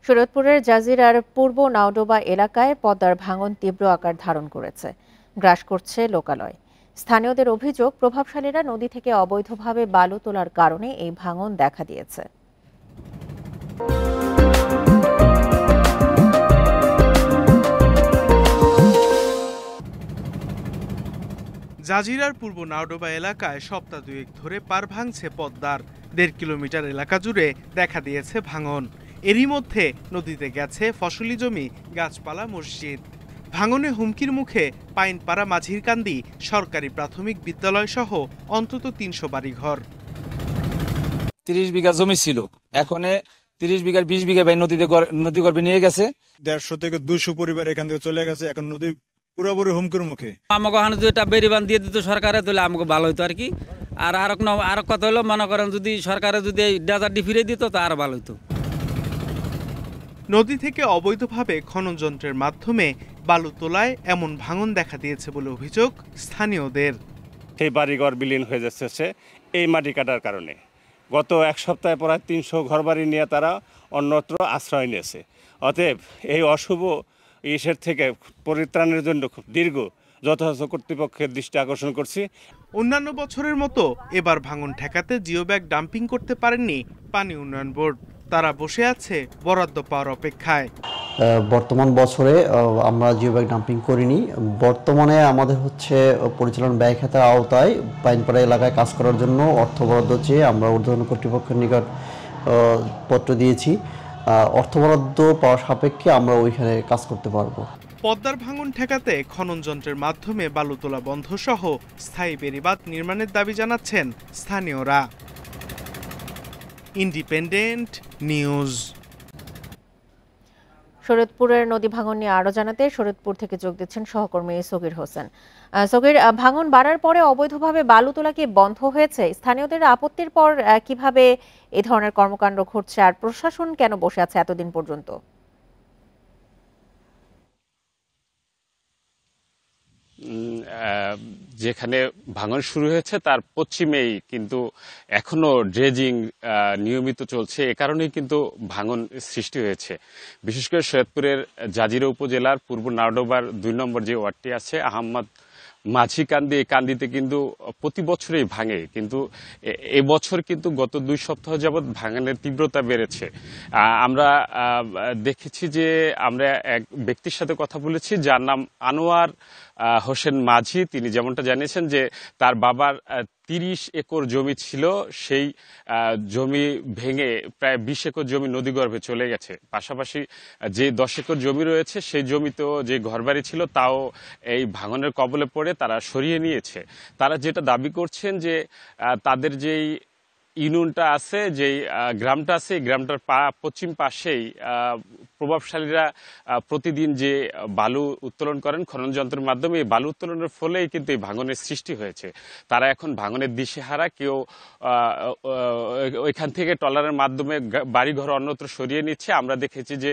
শরীয়তপুরের জাজিরার পূর্ব নাওডোবা এলাকায় পদ্মার ভাঙন তীব্র আকার ধারণ করেছে, গ্রাস করছে লোকালয়। স্থানীয়দের অভিযোগ, প্রভাবশালীরা নদী থেকে অবৈধভাবে বালু তোলার কারণে এই ভাঙন দেখা দিয়েছে। জাজিরার পূর্ব নাওডোবা এলাকায় সপ্তাহ দুয়েক ধরে পার ভাঙছে পদ্মার। ১.৫ কিলোমিটার এলাকা জুড়ে দেখা দিয়েছে ভাঙন। এরই মধ্যে নদীতে গেছে ফসলি জমি, গাছপালা, মসজিদ। ভাঙনে হুমকির মুখে পাইনপাড়া মাঝিরকান্দি সরকারি প্রাথমিক বিদ্যালয় সহ অন্তত ৩০০ বাড়িঘর। ৩০ বিঘা জমি ছিল, এখন ৩০ বিঘার ২০ বিঘা ভাই নদী গর্ভে নিয়ে গেছে। ১৫০ থেকে ২০০ পরিবার এখান থেকে চলে গেছে, এখন নদী পুরোপুরি হুমকির মুখে। আমাকে ওখানে যদি একটা বেরিবান দিয়ে দিত সরকারে, তাহলে আমাকে ভালো হইতো আর কি। আর কথা হলো, মনে করেন যদি সরকারে যদি এই ডেজার্টটি ফিরে দিত তা আর ভালো হইতো। নদী থেকে অবৈধভাবে খনন যন্ত্রের মাধ্যমে বালু তোলায় এমন ভাঙন দেখা দিয়েছে বলে অভিযোগ স্থানীয়দের। এই বাড়িঘর বিলীন হয়ে যাচ্ছে এই মাটি কাটার কারণে। গত এক সপ্তাহে প্রায় ৩০০ ঘরবাড়ি নিয়ে তারা অন্যত্র আশ্রয় নিয়েছে। অতএব এই অশুভ ইসের থেকে পরিত্রাণের জন্য খুব দীর্ঘ যথাযথ কর্তৃপক্ষের দৃষ্টি আকর্ষণ করছি। অন্যান্য বছরের মতো এবার ভাঙন ঠেকাতে জিও ব্যাগ ডাম্পিং করতে পারেননি পানি উন্নয়ন বোর্ড। তারা বসে আছে বরাদ্দ পাওয়ার অপেক্ষায়। বর্তমান বছরে আমরা জিও ব্যাগ ডাম্পিং করিনি। বর্তমানে আমাদের পরিচালন ব্যয় খাতের আওতায় পাইনপাড়া এলাকায় কাজ করার জন্য অর্থ বরাদ্দ চেয়ে আমরা ঊর্ধ্বতন কর্তৃপক্ষের নিকট পত্র দিয়েছি। অর্থ বরাদ্দ পাওয়ার সাপেক্ষে আমরা ওইখানে কাজ করতে পারবো। পদ্মার ভাঙন ঠেকাতে খনন যন্ত্রের মাধ্যমে বালু তোলা বন্ধ সহ স্থায়ী বেড়িবাঁধ নির্মাণের দাবি জানাচ্ছেন স্থানীয়রা। Independent news. শরীয়তপুরের নদী ভাঙন নিয়ে আরো জানাতে শরীয়তপুর থেকে যোগ দিচ্ছেন সহকর্মী সগির হোসেন। সগির, ভাঙন বাড়ার পরে অবৈধভাবে বালু তোলা কি বন্ধ হয়েছে? স্থানীয়দের আপত্তির পর কিভাবে এই ধরনের কর্মকাণ্ড ঘটছে, আর প্রশাসন কেন বসে আছে এতদিন পর্যন্ত? যেখানে ভাঙন শুরু হয়েছে তার পশ্চিমেই কিন্তু এখনো ড্রেজিং নিয়মিত চলছে। এ কারণেই কিন্তু ভাঙন সৃষ্টি হয়েছে। বিশেষ করে সৈয়দপুরের জাজিরা উপজেলার পূর্ব নাওডোবার ২ নম্বর যে ওয়ার্ডটি আছে আহমদ মাঝি কান্দি, এই কান্দিতে কিন্তু প্রতি বছরেই ভাঙে, কিন্তু এবছর কিন্তু গত ২ সপ্তাহ যাবৎ ভাঙনের তীব্রতা বেড়েছে। আমরা দেখেছি যে আমরা এক ব্যক্তির সাথে কথা বলেছি যার নাম আনোয়ার হোসেন মাঝি। তিনি যেমনটা জানিয়েছেন যে তার বাবার ৩০ একর জমি ছিল, সেই জমি ভেঙে প্রায় ২০ একর জমি নদীগর্ভে চলে গেছে। পাশাপাশি যে ১০ একর জমি রয়েছে সেই জমিতেও যে ঘরবাড়ি ছিল তাও এই ভাঙনের কবলে পড়ে তারা সরিয়ে নিয়েছে। তারা যেটা দাবি করছেন যে তাদের যেই ইউনিয়নটা আছে, যেই গ্রামটা আছে, এই গ্রামটার পশ্চিম পাশেই প্রভাবশালীরা প্রতিদিন যে বালু উত্তোলন করেন খনন যন্ত্রের মাধ্যমে, এই বালু উত্তোলনের ফলেই কিন্তু এই ভাঙনের সৃষ্টি হয়েছে। তারা এখন ভাঙনের দিশেহারা। কেউ ওইখান থেকে ট্রলারের মাধ্যমে বাড়িঘর অন্যত্র সরিয়ে নিচ্ছে। আমরা দেখেছি যে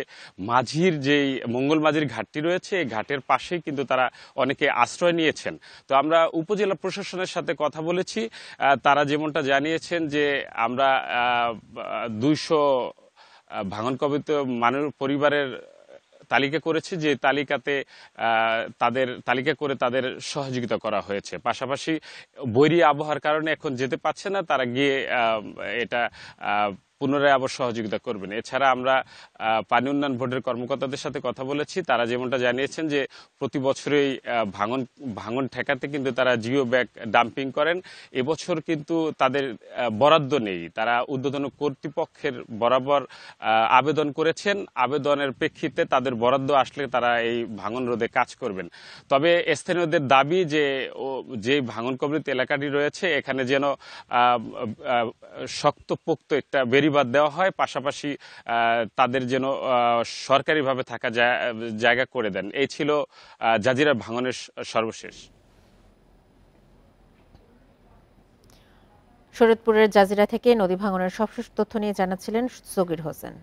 মাঝির যেই মঙ্গল মাঝির ঘাটটি রয়েছে, এই ঘাটের পাশেই কিন্তু তারা অনেকে আশ্রয় নিয়েছেন। তো আমরা উপজেলা প্রশাসনের সাথে কথা বলেছি। তারা যেমনটা জানিয়েছেন যে আমরা ২০০ ভাঙন কবলিত মানুষ পরিবারের তালিকা করেছে, যে তালিকাতে তাদের তালিকা করে তাদের সহযোগিতা করা হয়েছে। পাশাপাশি বৈরী আবহাওয়ার কারণে এখন যেতে পারছে না, তারা গিয়ে এটা পুনরায় আবার সহযোগিতা করবেন। এছাড়া আমরা পানি উন্নয়ন বোর্ডের কর্মকর্তাদের সাথে কথা বলেছি। তারা যেমনটা জানিয়েছেন যে প্রতি বছরই ভাঙন ঠেকাতে কিন্তু তারা জিও ব্যাগ ডাম্পিং করেন। এবছর কিন্তু তাদের বরাদ্দ নেই। তারা ঊর্ধ্বতন কর্তৃপক্ষের বরাবর আবেদন করেছেন। আবেদনের প্রেক্ষিতে তাদের বরাদ্দ আসলে তারা এই ভাঙন রোধে কাজ করবেন। তবে স্থানীয়দের দাবি যে ভাঙন কবলিত এলাকাটি রয়েছে এখানে যেন শক্তপোক্ত একটা বেড়িবাঁধ দেওয়া হয়, পাশাপাশি তাদের যেন সরকারিভাবে থাকা জায়গা করে দেন। এই ছিল জাজিরা ভাঙনের সর্বশেষ। শরীয়তপুরের জাজিরা থেকে নদী ভাঙনের সবশেষ তথ্য নিয়ে জানাচ্ছিলেন সগির হোসেন।